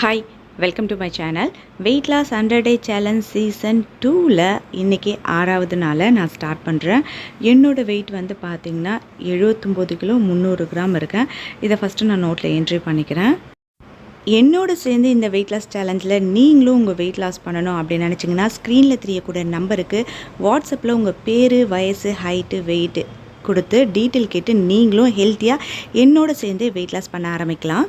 Hi, welcome to my channel. Weight loss 100 day challenge season 2ல் இன்றைக்கி 6வது நாளை நான் ஸ்டார்ட் பண்ணுறேன். என்னோடய வெயிட் வந்து பார்த்திங்கன்னா 79 கிலோ 300 கிராம் இருக்கேன். இதை ஃபஸ்ட்டு நான் நோட்டில் என்ட்ரி பண்ணிக்கிறேன். என்னோட சேர்ந்து இந்த வெயிட் லாஸ் சேலஞ்சில் நீங்களும் உங்கள் வெயிட் லாஸ் பண்ணணும் அப்படின்னு நினச்சிங்கன்னா ஸ்க்ரீனில் தெரியக்கூடிய நம்பருக்கு வாட்ஸ்அப்பில் உங்கள் பேர், வயசு, ஹைட்டு, வெயிட்டு கொடுத்து டீட்டெயில் கேட்டு நீங்களும் ஹெல்த்தியாக என்னோட சேர்ந்து வெயிட் லாஸ் பண்ண ஆரம்பிக்கலாம்.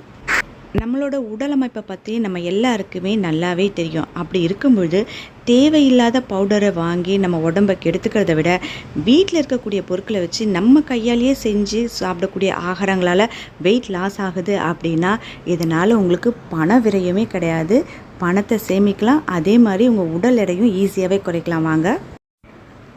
நம்மளோட உடலமைப்பை பற்றி நம்ம எல்லாருக்குமே நல்லாவே தெரியும். அப்படி இருக்கும்பொழுது தேவையில்லாத பவுடரை வாங்கி நம்ம உடம்பை கெடுத்துக்கிறத விட வீட்டில் இருக்கக்கூடிய பொருட்களை வச்சு நம்ம கையாலேயே செஞ்சு சாப்பிடக்கூடிய ஆகாரங்களால் வெயிட் லாஸ் ஆகுது அப்படின்னா இதனால் உங்களுக்கு பண விரயமே கிடையாது. பணத்தை சேமிக்கலாம், அதே மாதிரி உங்கள் உடல் எடையும் ஈஸியாகவே குறைக்கலாம். வாங்க,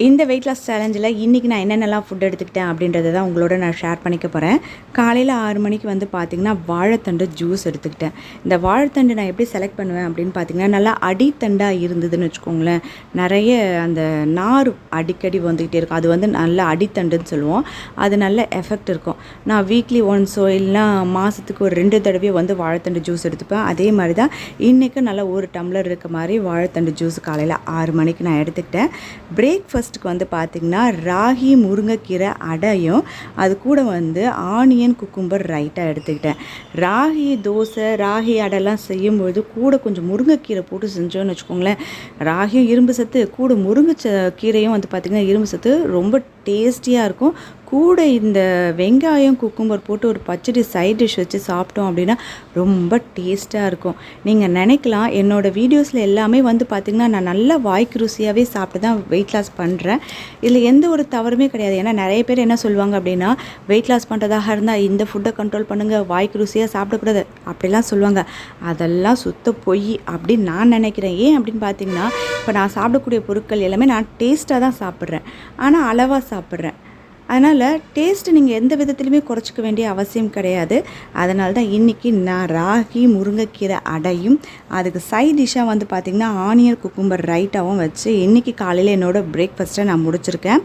இந்த வெயிட் லாஸ் சேலஞ்சில் இன்றைக்கி நான் என்னென்னலாம் ஃபுட் எடுத்துக்கிட்டேன் அப்படின்றத தான் உங்களோட நான் ஷேர் பண்ணிக்க போகிறேன். காலையில் 6 மணிக்கு வந்து பார்த்திங்கன்னா வாழைத்தண்டு ஜூஸ் எடுத்துக்கிட்டேன். இந்த வாழைத்தண்டு நான் எப்படி செலக்ட் பண்ணுவேன் அப்படின்னு பார்த்திங்கன்னா நல்லா அடித்தண்டாக இருந்ததுன்னு வச்சுக்கோங்களேன். நிறைய அந்த நார் அடிக்கடி வந்துக்கிட்டே இருக்கும். அது வந்து நல்ல அடித்தண்டுன்னு சொல்லுவோம். அது நல்ல எஃபெக்ட் இருக்கும். நான் வீக்லி ஒன்ஸோ இல்லைனா மாதத்துக்கு ஒரு 2 தடவையோ வந்து வாழைத்தண்டு ஜூஸ் எடுத்துப்பேன். அதே மாதிரி தான் இன்றைக்கும் நல்லா 1 டம்ளர் இருக்க மாதிரி வாழைத்தண்டு ஜூஸ் காலையில் 6 மணிக்கு நான் எடுத்துக்கிட்டேன். பிரேக்ஃபாஸ்ட்டுக்கு வந்து பார்த்திங்கன்னா ராகி முருங்கைக்கீரை அடையும் அது கூட வந்து ஆனியன் குக்கும்பர் ரைட்டாக எடுத்துக்கிட்டேன். ராகி தோசை, ராகி அடைலாம் செய்யும்போது கூட கொஞ்சம் முருங்கைக்கீரை போட்டு செஞ்சோன்னு வச்சுக்கோங்களேன், ராகியும் இரும்பு சத்து, கூட கீரையும் வந்து பார்த்திங்கன்னா இரும்பு சத்து, ரொம்ப டேஸ்டியாக இருக்கும். கூட இந்த வெங்காயம் குக்கும்பர் போட்டு ஒரு பச்சடி சைட் டிஷ் வச்சு சாப்பிட்டோம் அப்படின்னா ரொம்ப டேஸ்ட்டாக இருக்கும். நீங்கள் நினைக்கலாம் என்னோடய வீடியோஸில் எல்லாமே வந்து பார்த்திங்கன்னா நான் நல்லா வாய்க்கு ருசியாகவே சாப்பிட்டு தான் வெயிட் லாஸ் பண்ணுறேன். இதில் எந்த ஒரு தவறுமே கிடையாது. ஏன்னா நிறைய பேர் என்ன சொல்லுவாங்க அப்படின்னா வெயிட் லாஸ் பண்ணுறதாக இருந்தால் இந்த ஃபுட்டை கண்ட்ரோல் பண்ணுங்கள், வாய்க்கு ருசியாக சாப்பிடக்கூடாது அப்படிலாம் சொல்லுவாங்க. அதெல்லாம் சுத்த பொய் அப்படின்னு நான் நினைக்கிறேன். ஏன் அப்படின்னு பார்த்தீங்கன்னா இப்போ நான் சாப்பிடக்கூடிய பொருட்கள் எல்லாமே நான் டேஸ்ட்டாக தான் சாப்பிட்றேன், ஆனால் அளவாக சாப்பிட்றேன். அதனால் டேஸ்ட்டு நீங்கள் எந்த விதத்துலையுமே குறைச்சிக்க வேண்டிய அவசியம் கிடையாது. அதனால தான் இன்றைக்கி நான் ராகி முருங்கைக்கீரை அடையும் அதுக்கு சைட் டிஷ்ஷாக வந்து பார்த்திங்கன்னா ஆனியன் குக்கும்பர் ரைட்டாகவும் வச்சு இன்றைக்கி காலையில் என்னோடய பிரேக்ஃபாஸ்ட்டை நான் முடிச்சிருக்கேன்.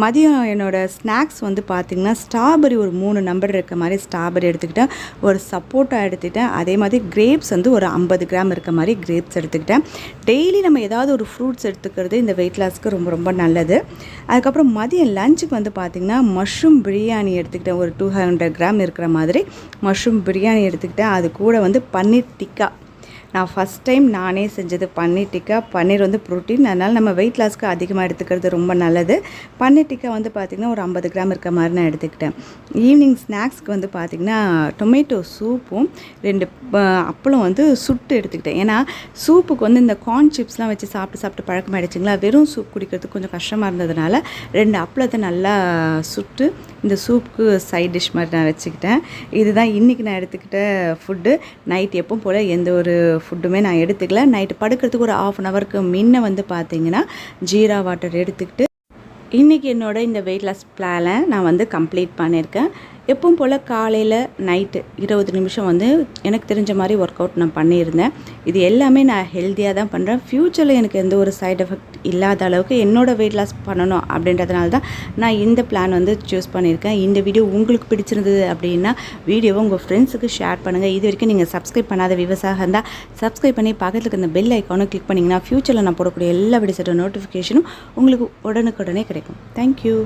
மதியம் என்னோடய ஸ்நாக்ஸ் வந்து பார்த்திங்கன்னா ஸ்ட்ராபெரி ஒரு 3 நம்பர் இருக்க மாதிரி ஸ்ட்ராபெரி எடுத்துக்கிட்டேன், ஒரு சப்போட்டா எடுத்துக்கிட்டேன், அதே மாதிரி கிரேப்ஸ் வந்து ஒரு 50 கிராம் இருக்க மாதிரி கிரேப்ஸ் எடுத்துக்கிட்டேன். டெய்லி நம்ம ஏதாவது ஒரு ஃப்ரூட்ஸ் எடுத்துக்கிறது இந்த வெயிட் லாஸ்க்கு ரொம்ப ரொம்ப நல்லது. அதுக்கப்புறம் மதியம் லஞ்சுக்கு வந்து பார்த்திங்கன்னா மஷ்ரூம் பிரியாணி எடுத்துக்கிட்டேன். ஒரு 200 கிராம் இருக்கிற மாதிரி மஷ்ரூம் பிரியாணி எடுத்துக்கிட்டேன். அது கூட வந்து பன்னீர் டிக்கா, நான் ஃபஸ்ட் டைம் நானே செஞ்சது பன்னீர் டிக்கா. பன்னீர் வந்து ப்ரோட்டீன், அதனால் நம்ம வெயிட் லாஸ்க்கு அதிகமாக எடுத்துக்கிறது ரொம்ப நல்லது. பன்னீர் டிக்கா வந்து பார்த்திங்கன்னா ஒரு 50 கிராம் இருக்க மாதிரி நான் எடுத்துக்கிட்டேன். ஈவினிங் ஸ்நாக்ஸ்க்கு வந்து பார்த்திங்கன்னா டொமேட்டோ சூப்பும் 2 அப்பளம் வந்து சுட்டு எடுத்துக்கிட்டேன். ஏன்னா சூப்புக்கு வந்து இந்த கார்ன் சிப்ஸ்லாம் வச்சு சாப்பிட்டு பழக்கமாகிடுச்சிங்களா, வெறும் சூப் குடிக்கிறதுக்கு கொஞ்சம் கஷ்டமாக இருந்ததுனால 2 அப்பளத்தை நல்லா சுட்டு இந்த சூப்புக்கு சைட் டிஷ் மாதிரி நான் வச்சுக்கிட்டேன். இதுதான் இன்றைக்கி நான் எடுத்துக்கிட்ட ஃபுட்டு. நைட் எப்பவும் போல் எந்த ஒரு ஃபுட்டுமே நான் எடுத்துக்கல. நைட்டு படுக்கிறதுக்கு ஒரு 1/2 ஹவருக்கு முன்ன வந்து பார்த்திங்கன்னா ஜீரா வாட்டர் எடுத்துக்கிட்டு இன்றைக்கி என்னோட இந்த வெயிட் லாஸ் பிளானை நான் வந்து கம்ப்ளீட் பண்ணியிருக்கேன். எப்பவும் போல் காலையில் நைட்டு 20 நிமிஷம் வந்து எனக்கு தெரிஞ்ச மாதிரி ஒர்க் அவுட் நான் பண்ணியிருந்தேன். இது எல்லாமே நான் ஹெல்த்தியாக தான் பண்ணுறேன். ஃப்யூச்சரில் எனக்கு எந்த ஒரு சைட் எஃபெக்ட் இல்லாத அளவுக்கு என்னோடய வெயிட் லாஸ் பண்ணணும் அப்படின்றதுனால தான் நான் இந்த பிளான் வந்து சூஸ் பண்ணியிருக்கேன். இந்த வீடியோ உங்களுக்கு பிடிச்சிருந்தது அப்படின்னா வீடியோவை உங்கள் ஃப்ரெண்ட்ஸுக்கு ஷேர் பண்ணுங்கள். இது வரைக்கும் நீங்கள் சப்ஸ்கிரைப் பண்ணாத விவசாயம் இருந்தால் சப்ஸ்கிரைப் பண்ணி பக்கத்தில் இருக்க இந்த பெல் ஐக்கானை கிளிக் பண்ணிங்கன்னா ஃப்யூச்சரில் நான் போடக்கூடிய எல்லா வீடியோஸோட நோட்டிஃபிகேஷனும் உங்களுக்கு உடனுக்குடனே கிடைக்கும். தேங்க்யூ.